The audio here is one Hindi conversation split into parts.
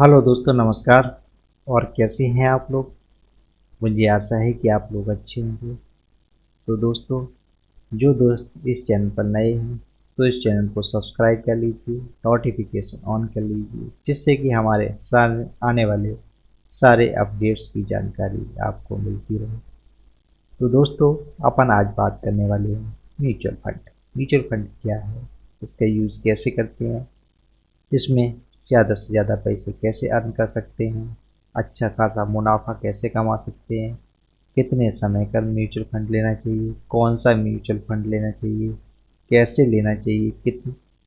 हेलो दोस्तों, नमस्कार। और कैसे हैं आप लोग? मुझे आशा है कि आप लोग अच्छे होंगे। तो दोस्तों, जो दोस्त इस चैनल पर नए हैं तो इस चैनल को सब्सक्राइब कर लीजिए, नोटिफिकेशन ऑन कर लीजिए, जिससे कि हमारे सारे आने वाले सारे अपडेट्स की जानकारी आपको मिलती रहे। तो दोस्तों, अपन आज बात करने वाले हैं म्यूचुअल फंड। म्यूचुअल फंड क्या है, इसका यूज़ कैसे करते हैं, इसमें ज़्यादा से ज़्यादा पैसे कैसे अर्न कर सकते हैं, अच्छा खासा मुनाफा कैसे कमा सकते हैं, कितने समय का म्यूचुअल फंड लेना चाहिए, कौन सा म्यूचुअल फंड लेना चाहिए, कैसे लेना चाहिए,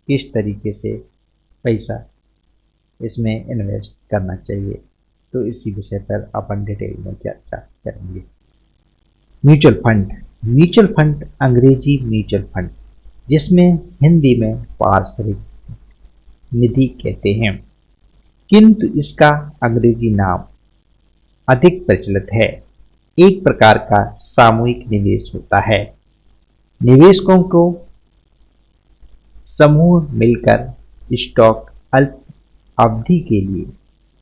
किस तरीके से पैसा इसमें इन्वेस्ट करना चाहिए। तो इसी विषय पर अपन डिटेल में चर्चा करेंगे। Mutual fund. म्यूचुअल फंड अंग्रेजी म्यूचुअल फंड, जिसमें हिंदी में पारस्परिक निधि कहते हैं, किंतु इसका अंग्रेजी नाम अधिक प्रचलित है। एक प्रकार का सामूहिक निवेश होता है। निवेशकों को समूह मिलकर स्टॉक अल्प अवधि के लिए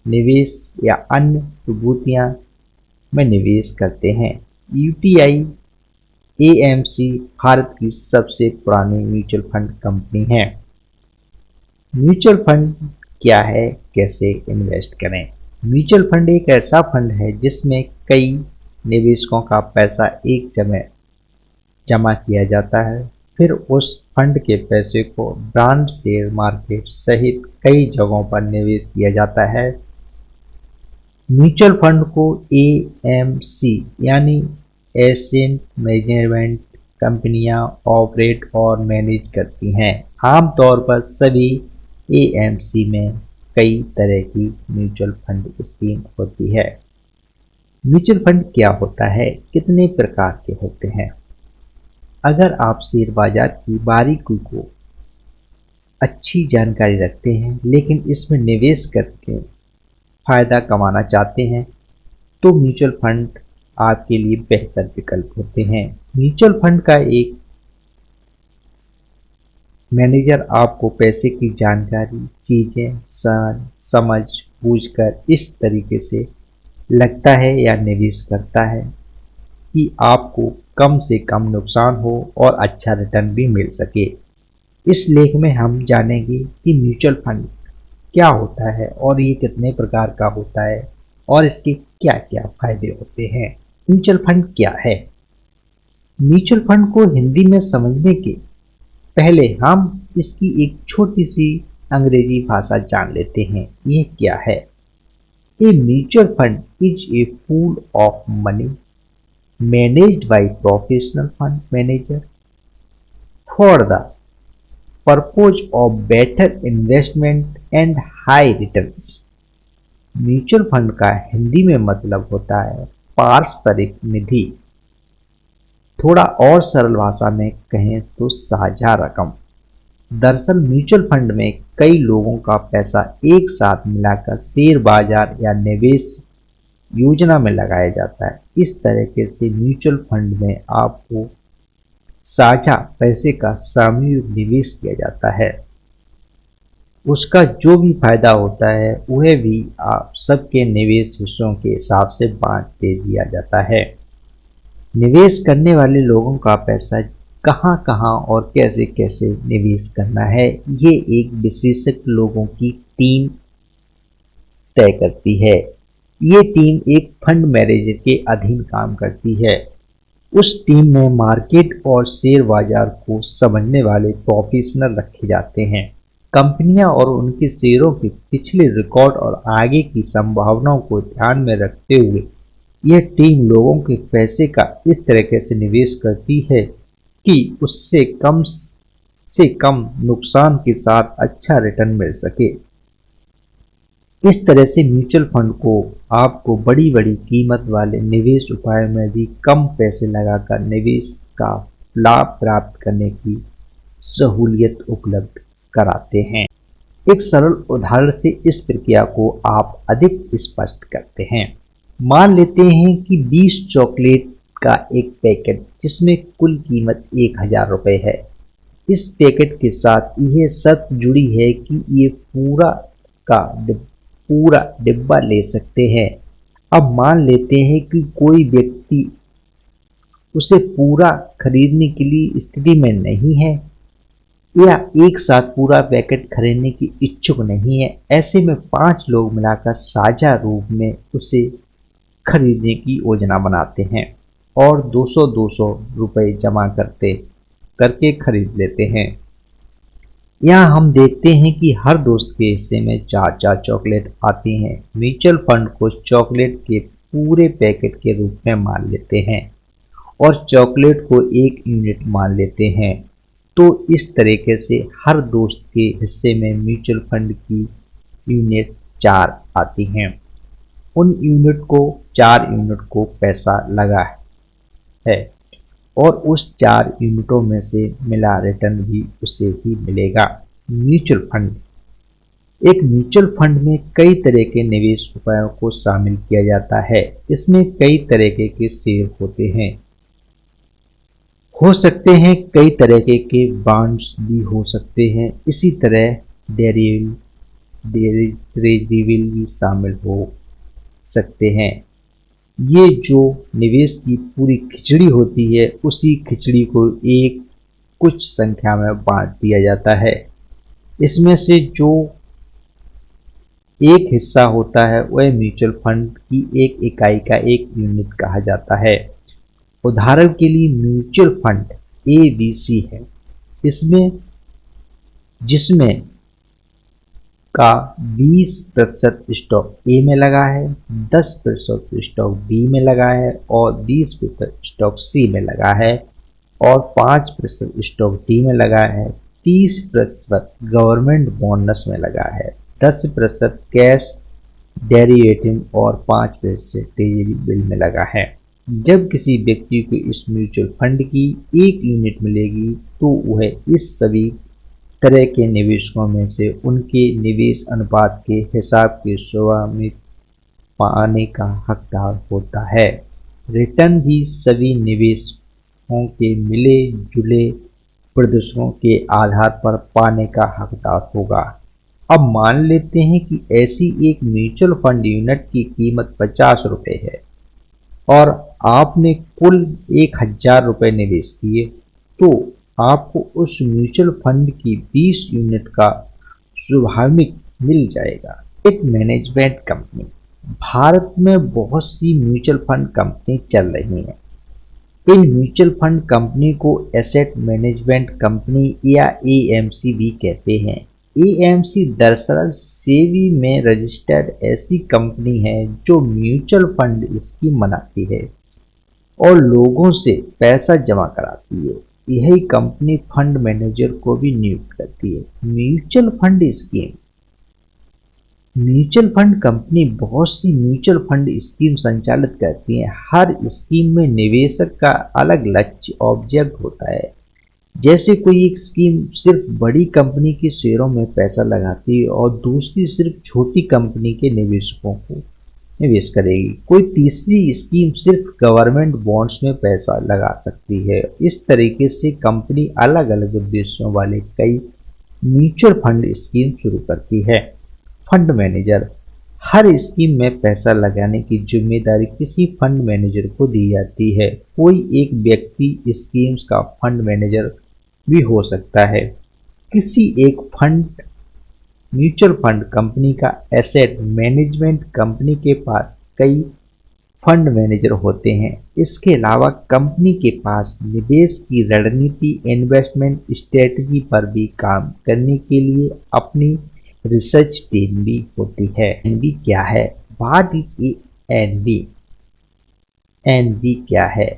निवेश या अन्य विभूतियां में निवेश करते हैं। यूटीआई एएमसी भारत की सबसे पुरानी म्यूचुअल फंड कंपनी है। म्यूचुअल फंड क्या है, कैसे इन्वेस्ट करें? म्यूचुअल फंड एक ऐसा फंड है जिसमें कई निवेशकों का पैसा एक जगह जमा किया जाता है। फिर उस फंड के पैसे को बॉन्ड, शेयर मार्केट सहित कई जगहों पर निवेश किया जाता है। म्यूचुअल फंड को एएमसी यानी एसेट मैनेजमेंट कंपनियां ऑपरेट और मैनेज करती हैं। आमतौर पर सभी एएमसी में कई तरह की म्यूचुअल फंड स्कीम होती है। म्यूचुअल फंड क्या होता है, कितने प्रकार के होते हैं? अगर आप शेयर बाजार की बारीकी को अच्छी जानकारी रखते हैं लेकिन इसमें निवेश करके फायदा कमाना चाहते हैं तो म्यूचुअल फंड आपके लिए बेहतर विकल्प होते हैं। म्यूचुअल फंड का एक मैनेजर आपको पैसे की जानकारी, चीजें समझ बूझकर इस तरीके से लगता है या निवेश करता है कि आपको कम से कम नुकसान हो और अच्छा रिटर्न भी मिल सके। इस लेख में हम जानेंगे कि म्यूचुअल फंड क्या होता है और ये कितने प्रकार का होता है और इसके क्या क्या फायदे होते हैं। म्यूचुअल फंड क्या है? म्यूचुअल फंड को हिंदी में समझने के पहले हम इसकी एक छोटी सी अंग्रेजी भाषा जान लेते हैं। ये क्या है? A mutual fund is a pool of money managed by professional fund manager for the purpose of better investment and high returns. Mutual fund का हिंदी में मतलब होता है पारस्परिक निधि। थोड़ा और सरल भाषा में कहें तो साझा रकम। दरअसल म्यूचुअल फंड में कई लोगों का पैसा एक साथ मिलाकर शेयर बाजार या निवेश योजना में लगाया जाता है। इस तरीके से म्यूचुअल फंड में आपको साझा पैसे का सामूहिक निवेश किया जाता है। उसका जो भी फायदा होता है वह भी आप सबके निवेश हिस्सों के हिसाब से बांट दे दिया जाता है। निवेश करने वाले लोगों का पैसा कहां कहां और कैसे कैसे निवेश करना है, ये एक विशेषज्ञ लोगों की टीम तय करती है। ये टीम एक फंड मैनेजर के अधीन काम करती है। उस टीम में मार्केट और शेयर बाजार को समझने वाले प्रोफेशनल रखे जाते हैं। कंपनियां और उनके शेयरों के पिछले रिकॉर्ड और आगे की संभावनाओं को ध्यान में रखते हुए यह टीम लोगों के पैसे का इस तरीके से निवेश करती है कि उससे कम से कम नुकसान के साथ अच्छा रिटर्न मिल सके। इस तरह से म्यूचुअल फंड को आपको बड़ी बड़ी कीमत वाले निवेश उपाय में भी कम पैसे लगाकर निवेश का लाभ प्राप्त करने की सहूलियत उपलब्ध कराते हैं। एक सरल उदाहरण से इस प्रक्रिया को आप अधिक स्पष्ट करते हैं। मान लेते हैं कि 20 चॉकलेट का एक पैकेट जिसमें कुल कीमत 1000 रुपये है। इस पैकेट के साथ यह शर्त जुड़ी है कि ये पूरा का पूरा डिब्बा ले सकते हैं। अब मान लेते हैं कि कोई व्यक्ति उसे पूरा खरीदने के लिए स्थिति में नहीं है या एक साथ पूरा पैकेट खरीदने की इच्छुक नहीं है। ऐसे में 5 लोग मिलाकर साझा रूप में उसे खरीदने की योजना बनाते हैं और 200-200 रुपये जमा करके खरीद लेते हैं। यहाँ हम देखते हैं कि हर दोस्त के हिस्से में 4-4 चॉकलेट आती हैं। म्यूचुअल फंड को चॉकलेट के पूरे पैकेट के रूप में मान लेते हैं और चॉकलेट को 1 यूनिट मान लेते हैं। तो इस तरीके से हर दोस्त के हिस्से में म्यूचुअल फंड की यूनिट 4 आती हैं। उन यूनिट को 4 यूनिट को पैसा लगा है और उस 4 यूनिटों में से मिला रिटर्न भी उसे ही मिलेगा। म्यूचुअल फंड एक म्यूचुअल फंड में कई तरह के निवेश उपायों को शामिल किया जाता है। इसमें कई तरह के शेयर होते हैं, हो सकते हैं कई तरह के बॉन्ड्स भी हो सकते हैं। इसी तरह डेरिवेटिव भी शामिल हो सकते हैं। ये जो निवेश की पूरी खिचड़ी होती है उसी खिचड़ी को एक कुछ संख्या में बांट दिया जाता है। इसमें से जो एक हिस्सा होता है वह म्यूचुअल फंड की एक इकाई का एक यूनिट कहा जाता है। उदाहरण के लिए म्यूचुअल फंड ABC है, जिसमें का 20% स्टॉक ए में लगा है, 10% स्टॉक बी में लगा है और 20% स्टॉक सी में लगा है और 5% स्टॉक डी में लगा है, 30% गवर्नमेंट बोनस में लगा है, 10% कैश डेरिवेटिव और 5% ट्रेजरी बिल में लगा है। जब किसी व्यक्ति को इस म्यूचुअल फंड की 1 यूनिट मिलेगी तो वह इस सभी तरह के निवेशकों में से उनके निवेश अनुपात के हिसाब के स्वामित्व पाने का हकदार होता है। रिटर्न भी सभी निवेशकों के मिले जुले प्रदर्शनों के आधार पर पाने का हकदार होगा। अब मान लेते हैं कि ऐसी एक म्यूचुअल फंड यूनिट की कीमत 50 रुपये है और आपने कुल 1000 रुपये निवेश किए, तो आपको उस म्यूचुअल फंड की 20 यूनिट का स्वामित्व मिल जाएगा। एक मैनेजमेंट कंपनी। भारत में बहुत सी म्यूचुअल फंड कंपनी चल रही हैं। इन म्यूचुअल फंड कंपनी को एसेट मैनेजमेंट कंपनी या AMC भी कहते हैं। AMC दरअसल सेबी में रजिस्टर्ड ऐसी कंपनी है जो म्यूचुअल फंड स्कीम बनाती है और लोगों से पैसा जमा कराती है। यही कंपनी फंड मैनेजर को भी नियुक्त करती है। Mutual fund scheme. Mutual fund company बहुत सी म्यूचुअल फंड स्कीम संचालित करती है। हर स्कीम में निवेशक का अलग लक्ष्य ऑब्जेक्ट होता है। जैसे कोई एक स्कीम सिर्फ बड़ी कंपनी के शेयरों में पैसा लगाती है और दूसरी सिर्फ छोटी कंपनी के निवेशकों को निवेश करेगी। कोई तीसरी स्कीम सिर्फ गवर्नमेंट बॉन्ड्स में पैसा लगा सकती है। इस तरीके से कंपनी अलग अलग उद्देश्यों वाले कई म्यूचुअल फंड स्कीम शुरू करती है। Fund manager. हर स्कीम में पैसा लगाने की जिम्मेदारी किसी फंड मैनेजर को दी जाती है। कोई एक व्यक्ति स्कीम्स का फंड मैनेजर भी हो सकता है। किसी एक फंड म्यूचुअल फंड कंपनी का एसेट मैनेजमेंट कंपनी के पास कई फंड मैनेजर होते हैं। इसके अलावा कंपनी के पास निवेश की रणनीति इन्वेस्टमेंट स्ट्रेटजी पर भी काम करने के लिए अपनी रिसर्च टीम भी होती है। एनबी क्या है? What is NB? एनबी क्या है?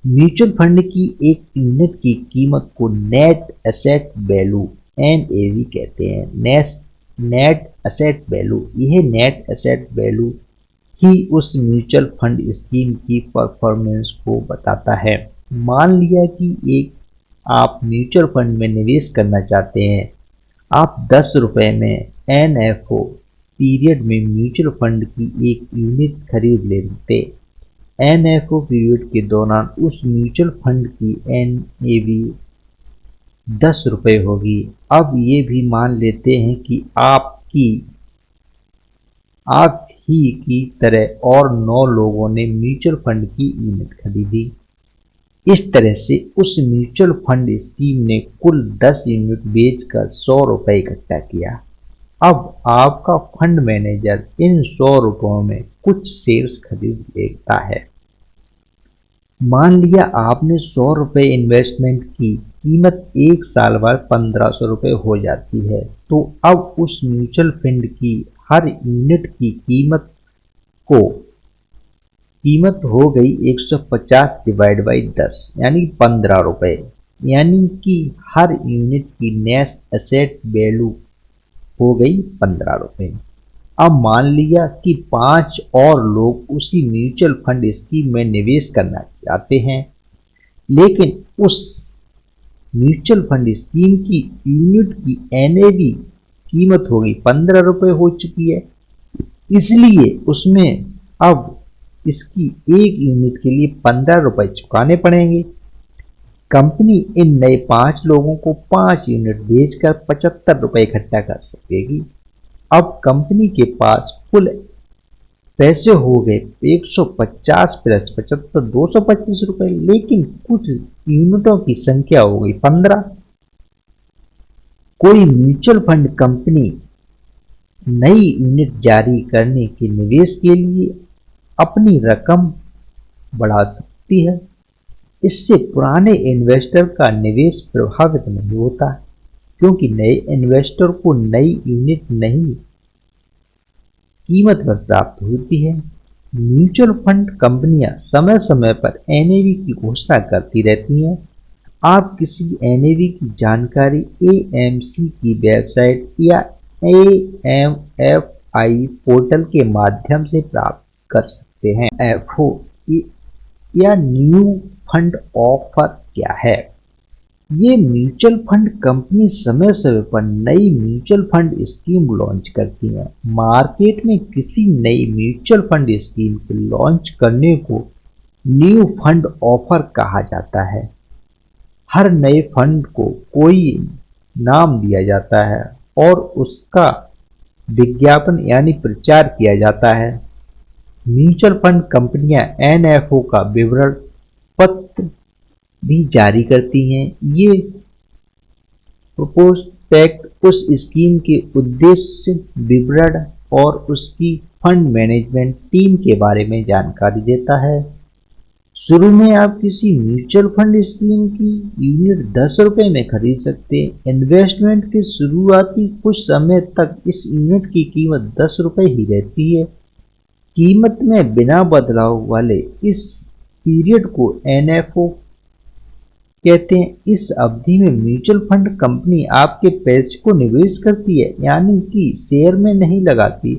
म्यूचुअल फंड की एक यूनिट की कीमत को नेट एसेट वैल्यू NAV कहते हैं। Net asset value. यह नेट एसेट वैल्यू ही उस म्यूचुअल फंड स्कीम की परफॉर्मेंस को बताता है। मान लिया कि आप म्यूचुअल फंड में निवेश करना चाहते हैं। आप 10 रुपये में NFO पीरियड में म्यूचुअल फंड की एक यूनिट खरीद लेते। NFO पीरियड के दौरान उस म्यूचुअल फंड की NAV 10 रुपये होगी। अब ये भी मान लेते हैं कि आप कि आप ही की तरह और 9 लोगों ने म्यूचुअल फंड की यूनिट खरीदी। इस तरह से उस म्यूचुअल फंड स्कीम ने कुल 10 यूनिट बेचकर 100 रुपये इकट्ठा किया। अब आपका फंड मैनेजर इन 100 रुपयों में कुछ शेयर्स खरीद लेता है। मान लिया आपने 100 रुपये इन्वेस्टमेंट की, कीमत 1 साल बाद 1500 रुपये हो जाती है। तो अब उस म्यूचुअल फंड की हर यूनिट की कीमत हो गई 150 डिवाइड बाई 10 यानी 15 रुपये, यानी कि हर यूनिट की नेट एसेट वैल्यू हो गई 15 रुपये। अब मान लिया कि 5 और लोग उसी म्यूचुअल फंड स्कीम में निवेश करना चाहते हैं, लेकिन उस म्यूचुअल फंड स्कीम की यूनिट की एनएवी कीमत होगी 15 रुपये हो चुकी है, इसलिए उसमें अब इसकी एक यूनिट के लिए 15 रुपये चुकाने पड़ेंगे। कंपनी इन नए 5 लोगों को 5 यूनिट बेचकर 75 रुपये इकट्ठा कर सकेगी। अब कंपनी के पास कुल पैसे हो गए 150 प्लस 75 225 रुपये, लेकिन कुछ यूनिटों की संख्या हो गई 15। कोई म्यूचुअल फंड कंपनी नई यूनिट जारी करने के निवेश के लिए अपनी रकम बढ़ा सकती है। इससे पुराने इन्वेस्टर का निवेश प्रभावित नहीं होता, क्योंकि नए इन्वेस्टर को नई यूनिट नई कीमत पर प्राप्त होती है। म्यूचुअल फंड कंपनियां समय समय पर एनएवी की घोषणा करती रहती हैं। आप किसी एनएवी की जानकारी एएमसी की वेबसाइट या एएमएफआई पोर्टल के माध्यम से प्राप्त कर सकते हैं। एफओ या न्यू फंड ऑफर क्या है? ये म्यूचुअल फंड कंपनी समय समय पर नई म्यूचुअल फंड स्कीम लॉन्च करती हैं। मार्केट में किसी नई म्यूचुअल फंड स्कीम को लॉन्च करने को न्यू फंड ऑफर कहा जाता है। हर नए फंड को कोई नाम दिया जाता है और उसका विज्ञापन यानी प्रचार किया जाता है। म्यूचुअल फंड कंपनियां एनएफओ का विवरण पत्र भी जारी करती हैं। ये प्रोस्पेक्ट उस स्कीम के उद्देश्य, विवरण और उसकी फंड मैनेजमेंट टीम के बारे में जानकारी देता है। शुरू में आप किसी म्यूचुअल फंड स्कीम की यूनिट 10 रुपये में खरीद सकते हैं। इन्वेस्टमेंट के शुरुआती कुछ समय तक इस यूनिट की कीमत 10 रुपये ही रहती है। कीमत में बिना बदलाव वाले इस पीरियड को एनएफओ कहते हैं। इस अवधि में म्यूचुअल फंड कंपनी आपके पैसे को निवेश करती है, यानी कि शेयर में नहीं लगाती।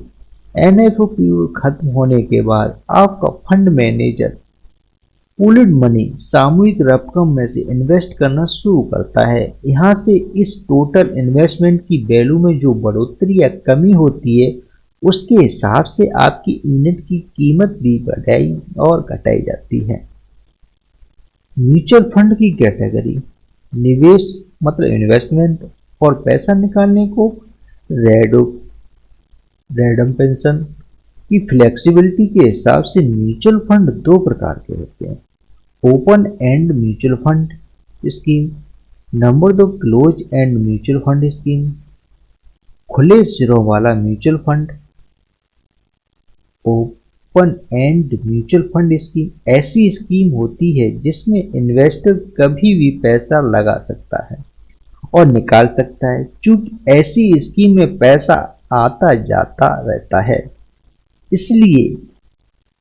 एनएफओ पीरियड खत्म होने के बाद आपका फंड मैनेजर पूल्ड मनी सामूहिक रकम में से इन्वेस्ट करना शुरू करता है। यहाँ से इस टोटल इन्वेस्टमेंट की वैल्यू में जो बढ़ोतरी या कमी होती है, उसके हिसाब से आपकी यूनिट की कीमत भी बढ़ाई और घटाई जाती है। म्यूचुअल फंड की कैटेगरी: निवेश मतलब इन्वेस्टमेंट और पैसा निकालने को रैंडम पेंशन की फ्लेक्सिबिलिटी के हिसाब से म्यूचुअल फंड 2 प्रकार के होते हैं। Open end mutual fund scheme. Number 2 close and mutual fund scheme, खुले सिरों वाला mutual fund. Open end mutual fund scheme ऐसी स्कीम होती है जिसमें इन्वेस्टर कभी भी पैसा लगा सकता है और निकाल सकता है। चूंकि ऐसी स्कीम में पैसा आता जाता रहता है, इसलिए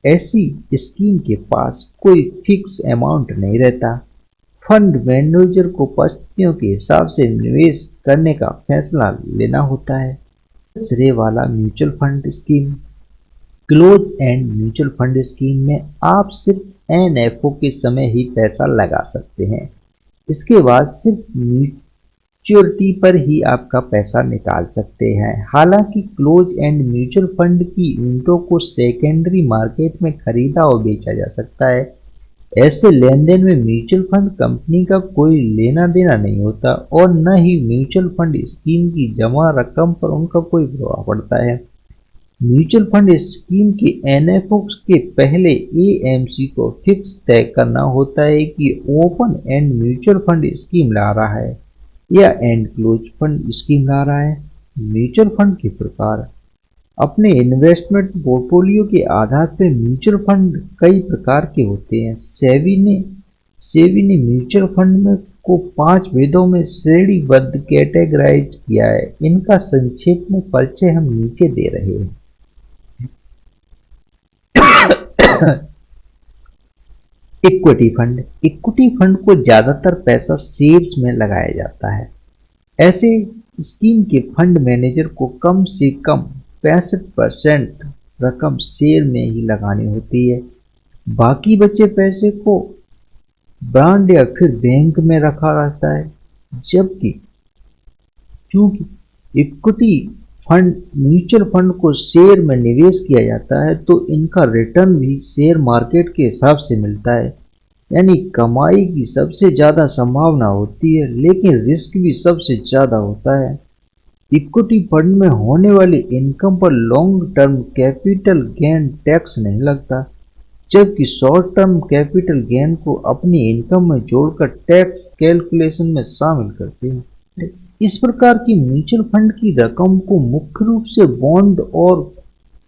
ऐसी स्कीम के पास कोई फिक्स अमाउंट नहीं रहता। फंड मैनेजर को परिस्थितियों के हिसाब से निवेश करने का फैसला लेना होता है। सिरे वाला mutual fund scheme. Close and mutual fund scheme में आप सिर्फ एनएफओ के समय ही पैसा लगा सकते हैं। इसके बाद सिर्फ मैच्योरिटी पर ही आपका पैसा निकाल सकते हैं। हालांकि क्लोज एंड म्यूचुअल फंड की यूनिटों को सेकेंडरी मार्केट में खरीदा और बेचा जा सकता है। ऐसे लेन देन में म्यूचुअल फंड कंपनी का कोई लेना देना नहीं होता और न ही म्यूचुअल फंड स्कीम की जमा रकम पर उनका कोई प्रभाव पड़ता है। म्यूचुअल फंड स्कीम के एनएफओ के पहले एएमसी को फिक्स तय करना होता है कि open end mutual fund scheme ला रहा है या एंड क्लोज फंड स्कीम ला रहा है। म्यूचुअल फंड के प्रकार। अपने इन्वेस्टमेंट पोर्टफोलियो के आधार पर म्यूचुअल फंड कई प्रकार के होते हैं। सेबी ने म्यूचुअल फंड में को 5 भेदों में श्रेणीबद्ध कैटेगराइज किया है। इनका संक्षेप में परिचय हम नीचे दे रहे हैं। इक्विटी फंड को ज्यादातर पैसा शेयर्स में लगाया जाता है। ऐसे स्कीम के फंड मैनेजर को कम से कम 65% रकम शेयर में ही लगानी होती है। बाकी बचे पैसे को बॉन्ड या फिर बैंक में रखा रहता है। जबकि चूंकि इक्विटी फंड म्यूचुअल फंड को शेयर में निवेश किया जाता है तो इनका रिटर्न भी शेयर मार्केट के हिसाब से मिलता है, यानी कमाई की सबसे ज़्यादा संभावना होती है लेकिन रिस्क भी सबसे ज़्यादा होता है। इक्विटी फंड में होने वाली इनकम पर long term capital gain tax नहीं लगता, जबकि शॉर्ट टर्म कैपिटल गेन को अपनी इनकम में जोड़कर टैक्स कैलकुलेशन में शामिल करते हैं। इस प्रकार की म्यूचुअल फंड की रकम को मुख्य रूप से बॉन्ड और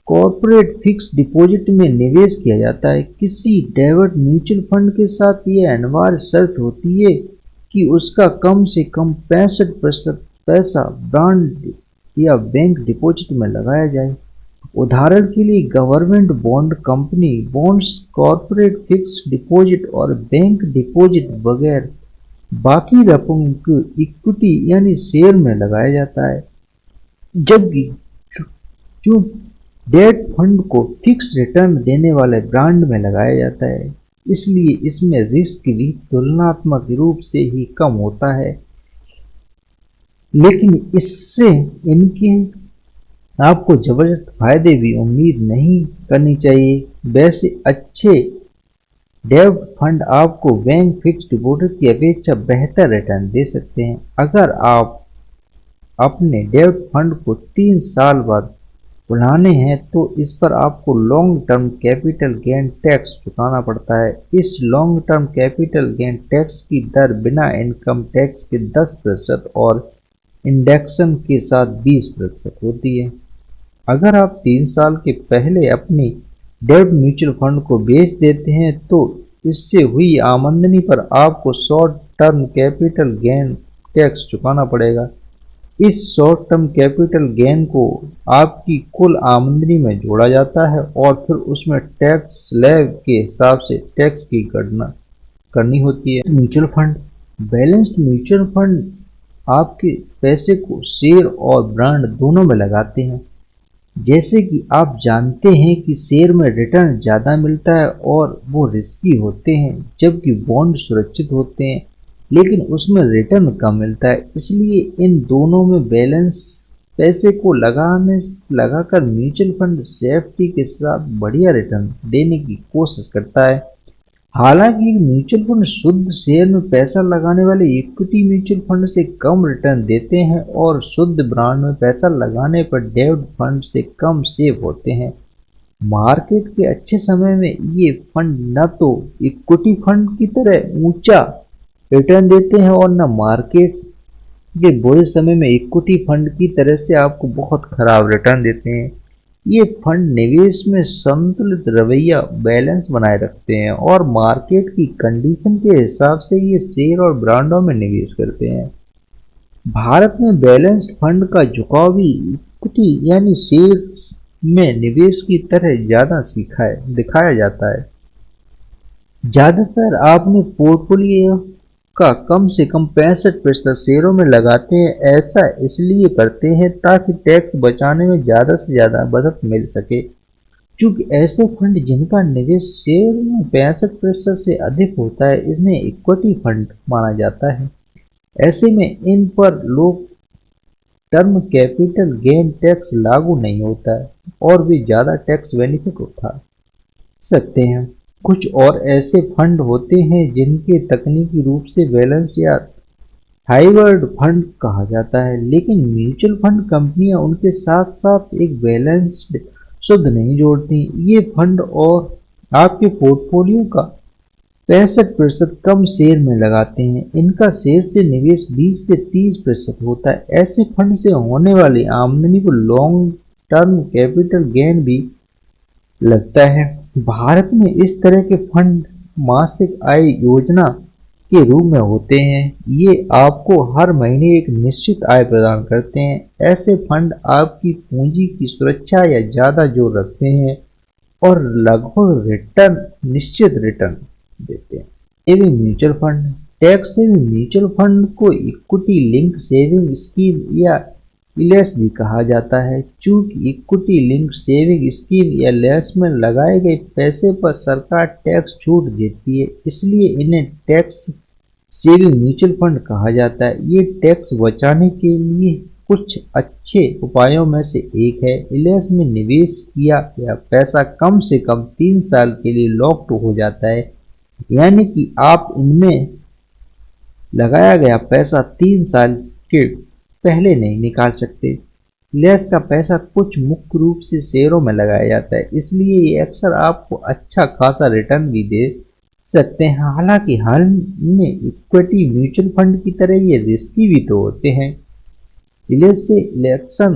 कॉर्पोरेट फिक्स डिपॉजिट में निवेश किया जाता है। किसी डेबिट म्यूचुअल फंड के साथ यह अनिवार्य शर्त होती है कि उसका कम से कम 65% पैसा बॉन्ड या बैंक डिपॉजिट में लगाया जाए। उदाहरण के लिए government bond, company bonds, corporate fix deposit और बैंक डिपॉजिट वगैरह। बाकी रकम को इक्विटी यानी शेयर में लगाया जाता है। जबकि जो डेट फंड को फिक्स रिटर्न देने वाले बॉन्ड में लगाया जाता है, इसलिए इसमें रिस्क भी तुलनात्मक रूप से ही कम होता है, लेकिन इससे इनके आपको जबरदस्त फायदे भी उम्मीद नहीं करनी चाहिए। वैसे अच्छे डेब्ट फंड आपको बैंक फिक्स डिपॉजिट की अपेक्षा बेहतर रिटर्न दे सकते हैं। अगर आप अपने डेब्ट फंड को 3 साल बाद उड़ाने हैं तो इस पर आपको long term capital gain tax चुकाना पड़ता है। इस long term capital gain tax की दर बिना इनकम टैक्स के 10% और इंडेक्सन के साथ 20% होती है। अगर आप 3 साल के पहले अपनी डेब्ट म्यूचुअल फंड को बेच देते हैं तो इससे हुई आमदनी पर आपको short term capital gain tax चुकाना पड़ेगा। इस शॉर्ट टर्म कैपिटल गेन को आपकी कुल आमदनी में जोड़ा जाता है और फिर उसमें टैक्स स्लैब के हिसाब से टैक्स की गणना करनी होती है। Mutual fund. Balanced mutual fund आपके पैसे को शेयर और बॉन्ड दोनों में लगाते हैं। जैसे कि आप जानते हैं कि शेयर में रिटर्न ज़्यादा मिलता है और वो रिस्की होते हैं, जबकि बॉन्ड सुरक्षित होते हैं लेकिन उसमें रिटर्न कम मिलता है। इसलिए इन दोनों में बैलेंस पैसे को लगाकर म्यूचुअल फंड सेफ्टी के साथ बढ़िया रिटर्न देने की कोशिश करता है। हालांकि म्यूचुअल फंड शुद्ध शेयर में पैसा लगाने वाले इक्विटी म्यूचुअल फंड से कम रिटर्न देते हैं और शुद्ध बॉन्ड में पैसा लगाने पर डेब्ट फंड से कम सेव होते हैं। मार्केट के अच्छे समय में ये फंड न तो इक्विटी फंड की तरह ऊंचा रिटर्न देते हैं और न मार्केट के बुरे समय में इक्विटी फंड की तरह से आपको बहुत खराब रिटर्न देते हैं। ये फंड निवेश में संतुलित रवैया बैलेंस बनाए रखते हैं और मार्केट की कंडीशन के हिसाब से ये शेयर और बॉन्डों में निवेश करते हैं। भारत में बैलेंस्ड फंड का झुकाव भी इक्विटी यानी शेयर में निवेश की तरह ज़्यादा दिखाया जाता है। ज़्यादातर आपने पोर्टफोलियो का कम से कम 65% शेयरों में लगाते हैं। ऐसा इसलिए करते हैं ताकि टैक्स बचाने में ज़्यादा से ज़्यादा मदद मिल सके। चूँकि ऐसे फंड जिनका निवेश शेयर में 65% से अधिक होता है, इन्हें इक्विटी फंड माना जाता है। ऐसे में इन पर लोग टर्म कैपिटल गेन टैक्स लागू नहीं होता है और भी ज़्यादा टैक्स बेनिफिट उठा सकते हैं। कुछ और ऐसे फंड होते हैं जिनके तकनीकी रूप से बैलेंस या हाइब्रिड फंड कहा जाता है, लेकिन म्यूचुअल फंड कंपनियां उनके साथ साथ एक बैलेंस्ड शुद्ध नहीं जोड़ती। ये फंड और आपके पोर्टफोलियो का 65% कम शेयर में लगाते हैं। इनका शेयर से निवेश 20 से 30% होता है। ऐसे फंड से होने वाली आमदनी को लॉन्ग टर्म कैपिटल गेन भी लगता है। भारत में इस तरह के फंड मासिक आय योजना के रूप में होते हैं। ये आपको हर महीने एक निश्चित आय प्रदान करते हैं। ऐसे फंड आपकी पूंजी की सुरक्षा या ज्यादा जोर रखते हैं और लगभग निश्चित रिटर्न देते हैं। एवं mutual fund tax saving mutual fund को इक्विटी लिंक सेविंग स्कीम या इलेस भी कहा जाता है। चूंकि इक्विटी लिंक सेविंग स्कीम या इलेस में लगाए गए पैसे पर सरकार टैक्स छूट देती है, इसलिए इन्हें टैक्स सेविंग म्यूचुअल फंड कहा जाता है। ये टैक्स बचाने के लिए कुछ अच्छे उपायों में से एक है। इलेस में निवेश किया गया पैसा कम से कम 3 साल के लिए लॉक्ड हो जाता है, यानी कि आप इनमें लगाया गया पैसा 3 साल के पहले नहीं निकाल सकते। इलेस का पैसा कुछ मुख्य रूप से शेयरों में लगाया जाता है, इसलिए ये अक्सर आपको अच्छा खासा रिटर्न भी दे सकते हैं। हालांकि हाल में इक्विटी म्यूचुअल फंड की तरह ये रिस्की भी तो होते हैं। इलेस से इलेक्शन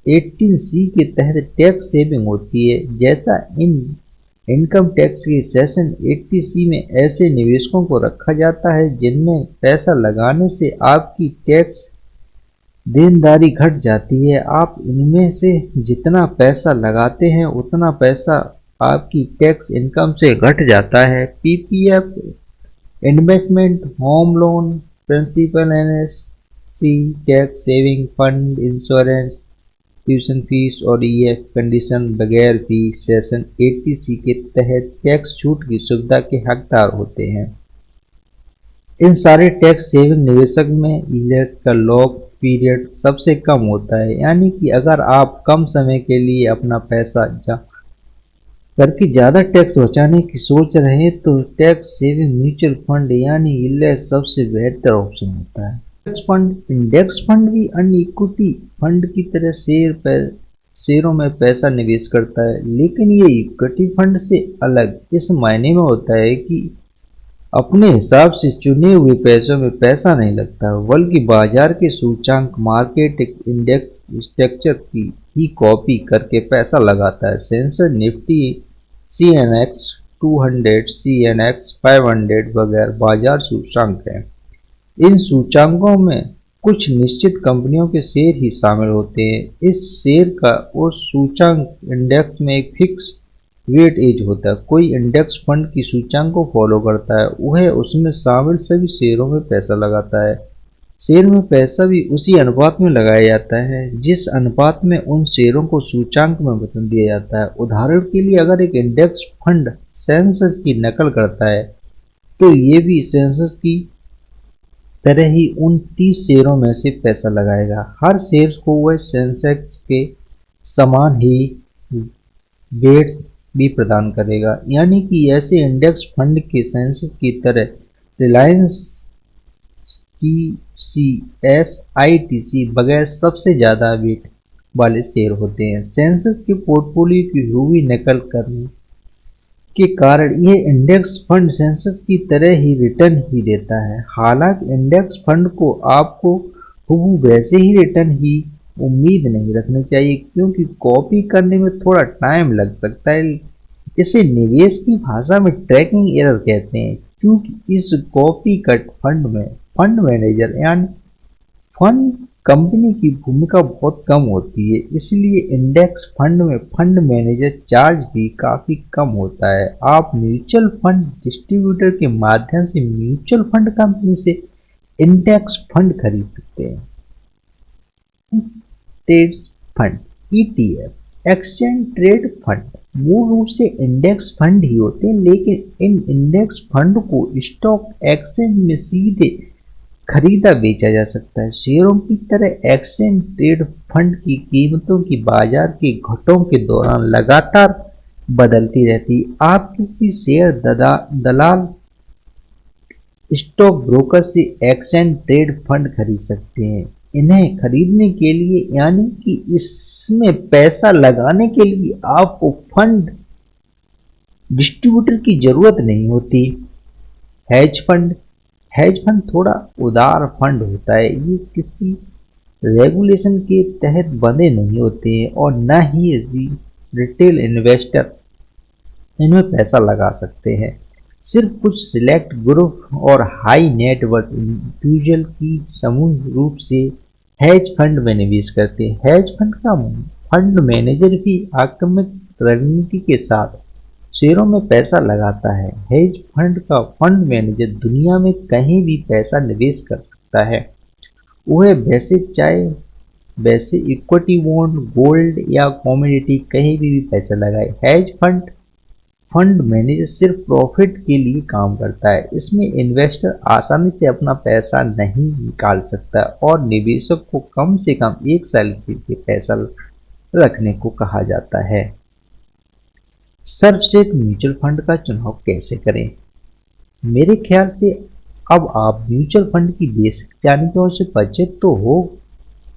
18C के तहत टैक्स सेविंग होती है। जैसा इनकम टैक्स के सेशन 80C में ऐसे निवेशकों को रखा जाता है जिनमें पैसा लगाने से आपकी टैक्स देनदारी घट जाती है। आप इनमें से जितना पैसा लगाते हैं उतना पैसा आपकी टैक्स इनकम से घट जाता है। PPF investment, home loan, principal NSC, tax saving fund, insurance, tuition fees और EF कंडीशन बगैर भी सेशन 80C के तहत टैक्स छूट की सुविधा के हकदार होते हैं। इन सारे टैक्स सेविंग निवेशक में इलेस का लॉक पीरियड सबसे कम होता है, यानी कि अगर आप कम समय के लिए अपना पैसा करके ज़्यादा टैक्स बचाने की सोच रहे हैं तो टैक्स सेविंग म्यूचुअल फंड यानी इलेस सबसे बेहतर ऑप्शन होता है। इंडेक्स फंड भी अन्य इक्विटी फंड की तरह शेयरों में पैसा निवेश करता है, लेकिन ये इक्विटी फंड से अलग इस मायने में होता है कि अपने हिसाब से चुने हुए पैसों में पैसा नहीं लगता, बल्कि बाजार के सूचांक मार्केट इंडेक्स स्ट्रक्चर की ही कॉपी करके पैसा लगाता है। सेंसर निफ्टी, CNX 200, CNX 500 वगैरह बाजार सूचांक हैं। इन सूचांकों में कुछ निश्चित कंपनियों के शेयर ही शामिल होते हैं। इस शेयर का उस सूचांक इंडेक्स में एक फिक्स वेट एज होता है। कोई इंडेक्स फंड की सूचांक को फॉलो करता है, वह उसमें शामिल सभी शेयरों में पैसा लगाता है। शेयर में पैसा भी उसी अनुपात में लगाया जाता है जिस अनुपात में उन शेयरों को सूचांक में बदल दिया जाता है। उदाहरण के लिए अगर एक इंडेक्स फंड सेंसेक्स की नकल करता है तो ये भी सेंसेक्स की तरह ही उन 30 शेयरों में से पैसा लगाएगा। हर शेयर को वह सेंसेक्स के समान ही वेट भी प्रदान करेगा, यानी कि ऐसे इंडेक्स फंड के सेंसेक्स की तरह रिलायंस, TCS, ITC वगैरह सबसे ज़्यादा वेट वाले शेयर होते हैं। सेंसेक्स के पोर्टफोलियो की हुई नकल करने के कारण यह इंडेक्स फंड सेंसेक्स की तरह ही रिटर्न ही देता है। हालांकि इंडेक्स फंड को आपको हूबहू वैसे ही रिटर्न ही उम्मीद नहीं रखनी चाहिए, क्योंकि कॉपी करने में थोड़ा टाइम लग सकता है। इसे निवेश की भाषा में ट्रैकिंग एरर कहते हैं, क्योंकि इस कॉपी कट फंड में फंड मैनेजर यानी फंड कंपनी की भूमिका बहुत कम होती है, इसलिए इंडेक्स फंड में फंड मैनेजर चार्ज भी काफ़ी कम होता है। आप म्यूचुअल फंड डिस्ट्रीब्यूटर के माध्यम से म्यूचुअल फंड कंपनी से इंडेक्स फंड खरीद सकते हैं। Trade fund ETF, exchange trade fund मूल रूप से इंडेक्स फंड ही होते हैं, लेकिन इन इंडेक्स फंड को स्टॉक एक्सचेंज में सीधे खरीदा बेचा जा सकता है। शेयरों की तरह एक्सचेंज ट्रेड फंड की कीमतों की बाजार के घटों के दौरान लगातार बदलती रहती। आप किसी शेयर दलाल, स्टॉक ब्रोकर से एक्सचेंज ट्रेड फंड खरीद सकते हैं। इन्हें खरीदने के लिए यानी कि इसमें पैसा लगाने के लिए आपको फंड डिस्ट्रीब्यूटर की जरूरत नहीं होती। हेज फंड, हेज फंड थोड़ा उदार फंड होता है। ये किसी रेगुलेशन के तहत बंधे नहीं होते हैं और न ही रिटेल इन्वेस्टर इनमें पैसा लगा सकते हैं। सिर्फ कुछ सिलेक्ट ग्रुप और हाई नेटवर्थ इंडिविजुअल की समूह रूप से हेज फंड में निवेश करते हैं। हेज फंड का फंड मैनेजर भी आक्रामक रणनीति के साथ शेयरों में पैसा लगाता है। हेज फंड का फंड मैनेजर दुनिया में कहीं भी पैसा निवेश कर सकता है। वह वैसे इक्विटी, बॉन्ड, गोल्ड या कमोडिटी कहीं भी पैसा लगाए। हेज फंड मैनेजर सिर्फ प्रॉफिट के लिए काम करता है। इसमें इन्वेस्टर आसानी से अपना पैसा नहीं निकाल सकता और निवेशक को कम से कम 1 साल के लिए पैसा रखने को कहा जाता है। सर्वश्रेष्ठ म्यूचुअल फंड का चुनाव कैसे करें? मेरे ख्याल से अब आप म्यूचुअल फंड की बेसिक जानकारियों से परिचित तो हो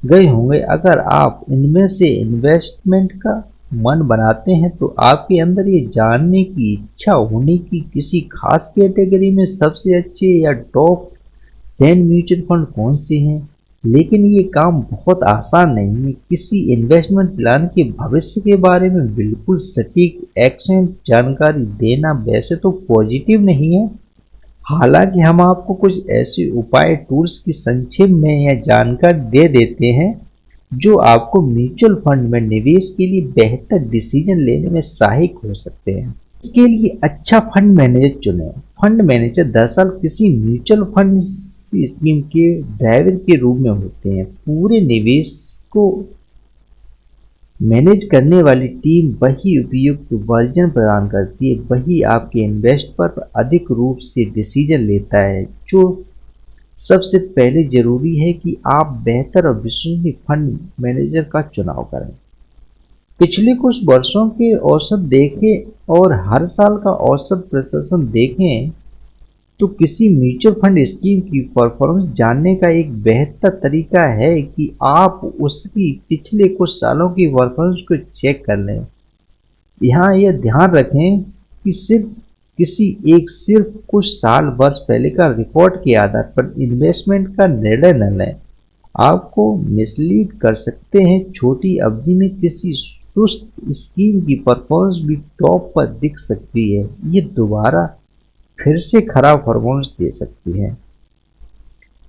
गए होंगे। अगर आप इनमें से इन्वेस्टमेंट का मन बनाते हैं तो आपके अंदर ये जानने की इच्छा होने की किसी खास कैटेगरी में सबसे अच्छे या टॉप 10 म्यूचुअल फंड कौन से हैं। लेकिन ये काम बहुत आसान नहीं है। किसी इन्वेस्टमेंट प्लान के भविष्य के बारे में बिल्कुल सटीक एक्शन जानकारी देना वैसे तो पॉजिटिव नहीं है। हालांकि हम आपको कुछ ऐसे उपाय टूल्स की संक्षेप में यह जानकारी दे देते हैं जो आपको म्यूचुअल फंड में निवेश के लिए बेहतर डिसीजन लेने में सहायक हो सकते हैं। इसके लिए अच्छा फंड मैनेजर चुनें। फंड मैनेजर दरअसल किसी म्यूचुअल फंड स्कीम के ड्राइवर के रूप में होते हैं। पूरे निवेश को मैनेज करने वाली टीम वही उपयुक्त वर्जन प्रदान करती है, वही आपके इन्वेस्ट पर अधिक रूप से डिसीजन लेता है। जो सबसे पहले जरूरी है कि आप बेहतर और विश्वसनीय फंड मैनेजर का चुनाव करें। पिछले कुछ वर्षों के औसत देखें और हर साल का औसत प्रदर्शन देखें तो किसी म्यूचुअल फंड स्कीम की परफॉर्मेंस जानने का एक बेहतर तरीका है कि आप उसकी पिछले कुछ सालों की परफॉर्मेंस को चेक कर लें। यहाँ यह ध्यान रखें कि सिर्फ कुछ साल वर्ष पहले का रिकॉर्ड के आधार पर इन्वेस्टमेंट का निर्णय न लें। आपको मिसलीड कर सकते हैं। छोटी अवधि में किसी सुस्त स्कीम की परफॉर्मेंस भी टॉप पर दिख सकती है। ये दोबारा फिर से खराब परफॉर्मेंस दे सकती है।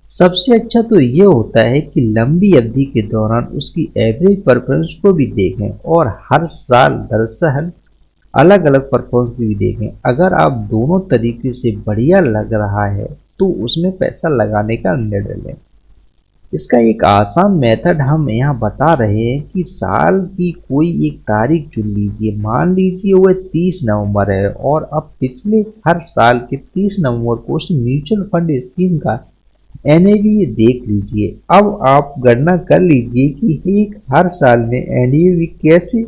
सबसे अच्छा तो ये होता है कि लंबी अवधि के दौरान उसकी एवरेज परफॉर्मेंस को भी देखें और हर साल दरअसल अलग अलग परफॉर्मेंस भी देखें। अगर आप दोनों तरीके से बढ़िया लग रहा है तो उसमें पैसा लगाने का निर्णय लें। इसका एक आसान मेथड हम यहाँ बता रहे हैं कि साल की कोई एक तारीख चुन लीजिए। मान लीजिए वह 30 नवंबर है और अब पिछले हर साल के 30 नवंबर को उस म्यूचुअल फंड स्कीम का एनएवी देख लीजिए। अब आप गणना कर लीजिए कि हर साल में एनएवी कैसे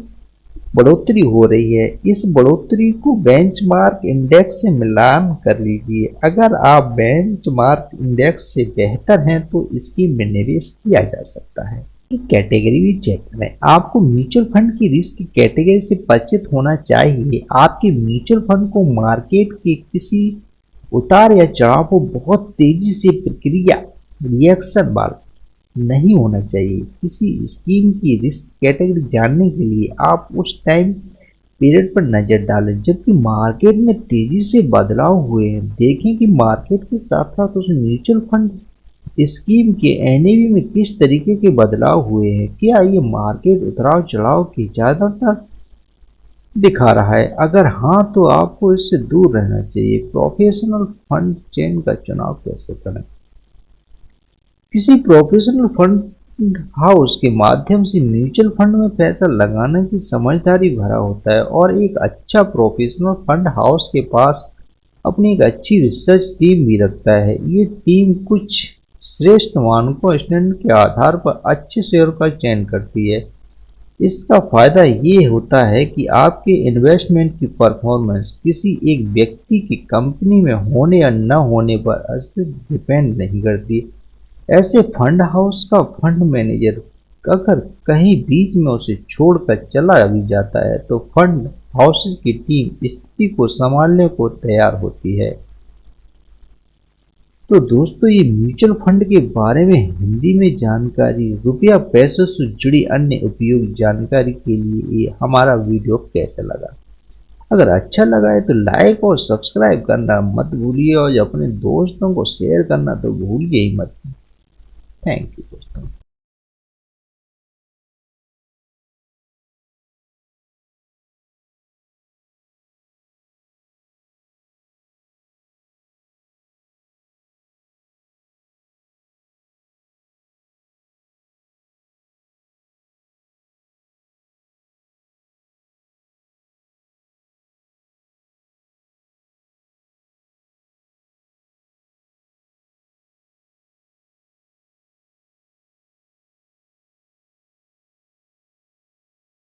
बढ़ोतरी हो रही है। इस बढ़ोतरी को बेंचमार्क इंडेक्स से मिलान कर लीजिए। अगर आप बेंचमार्क इंडेक्स से बेहतर हैं तो स्कीम में निवेश किया जा सकता है। कैटेगरी भी चेक करें। आपको म्यूचुअल फंड की रिस्क कैटेगरी से परिचित होना चाहिए। आपके म्यूचुअल फंड को मार्केट के किसी उतार या चढ़ाव को बहुत तेजी से रिएक्शन वाला नहीं होना चाहिए। किसी स्कीम की रिस्क कैटेगरी जानने के लिए आप उस टाइम पीरियड पर नजर डालें जबकि मार्केट में तेजी से बदलाव हुए हैं। देखें कि मार्केट के साथ साथ उस म्यूचुअल फंड स्कीम के एनएवी में किस तरीके के बदलाव हुए हैं। क्या ये मार्केट उतराव चढ़ाव की ज्यादातर दिखा रहा है? अगर हाँ तो आपको इससे दूर रहना चाहिए। प्रोफेशनल फंड चेन का चुनाव कैसे करें? किसी प्रोफेशनल फंड हाउस के माध्यम से म्यूचुअल फंड में पैसा लगाने की समझदारी भरा होता है और एक अच्छा प्रोफेशनल फंड हाउस के पास अपनी एक अच्छी रिसर्च टीम भी रखता है। ये टीम कुछ श्रेष्ठ मानकों स्टैंडर्ड के आधार पर अच्छे शेयर का चयन करती है। इसका फायदा ये होता है कि आपके इन्वेस्टमेंट की परफॉर्मेंस किसी एक व्यक्ति की कंपनी में होने या न होने पर डिपेंड नहीं करती। ऐसे फंड हाउस का फंड मैनेजर अगर कहीं बीच में उसे छोड़कर चला भी जाता है तो फंड हाउस की टीम स्थिति को संभालने को तैयार होती है। तो दोस्तों, ये म्यूचुअल फंड के बारे में हिंदी में जानकारी, रुपया पैसों से जुड़ी अन्य उपयोगी जानकारी के लिए ये हमारा वीडियो कैसा लगा? अगर अच्छा लगा है तो लाइक और सब्सक्राइब करना मत भूलिए और अपने दोस्तों को शेयर करना तो भूलिए ही मत। Thank you.